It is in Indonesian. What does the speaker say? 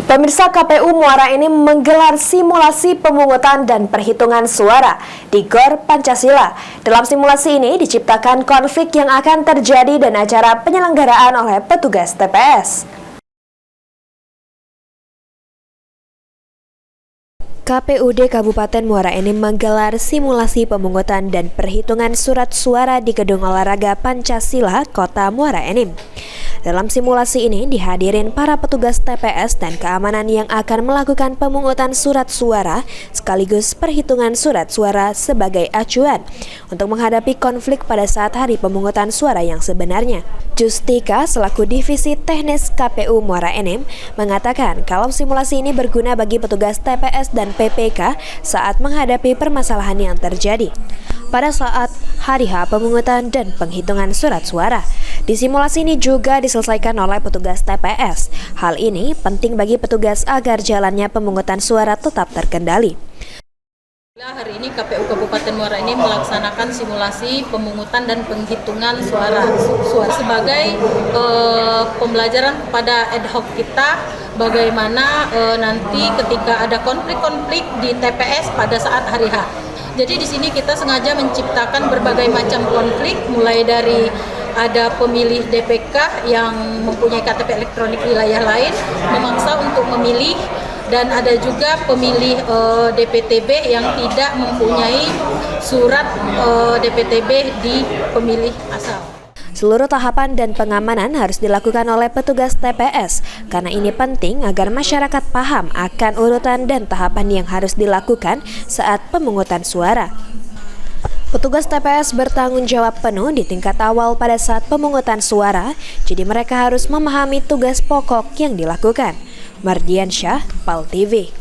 Pemirsa, KPU Muara Enim menggelar simulasi pemungutan dan perhitungan suara di GOR Pancasila. Dalam simulasi ini diciptakan konflik yang akan terjadi dan acara penyelenggaraan oleh petugas TPS. KPUD Kabupaten Muara Enim menggelar simulasi pemungutan dan perhitungan surat suara di Gedung Olahraga Pancasila, Kota Muara Enim. Dalam simulasi ini dihadirin para petugas TPS dan keamanan yang akan melakukan pemungutan surat suara sekaligus perhitungan surat suara sebagai acuan untuk menghadapi konflik pada saat hari pemungutan suara yang sebenarnya. Justika selaku Divisi Teknis KPU Muara Enim mengatakan kalau simulasi ini berguna bagi petugas TPS dan PPK saat menghadapi permasalahan yang terjadi pada saat hari H pemungutan dan penghitungan surat suara. Di simulasi ini juga diselesaikan oleh petugas TPS. Hal ini penting bagi petugas agar jalannya pemungutan suara tetap terkendali. Hari ini KPU Kabupaten Muara Enim melaksanakan simulasi pemungutan dan penghitungan suara sebagai pembelajaran kepada ad hoc kita bagaimana nanti ketika ada konflik-konflik di TPS pada saat hari H. Jadi di sini kita sengaja menciptakan berbagai macam konflik, mulai dari ada pemilih DPK yang mempunyai KTP elektronik wilayah lain memaksa untuk memilih, dan ada juga pemilih DPTB yang tidak mempunyai surat DPTB di pemilih asal. Seluruh tahapan dan pengamanan harus dilakukan oleh petugas TPS karena ini penting agar masyarakat paham akan urutan dan tahapan yang harus dilakukan saat pemungutan suara. Petugas TPS bertanggung jawab penuh di tingkat awal pada saat pemungutan suara, jadi mereka harus memahami tugas pokok yang dilakukan. Mardiansyah, PAL TV.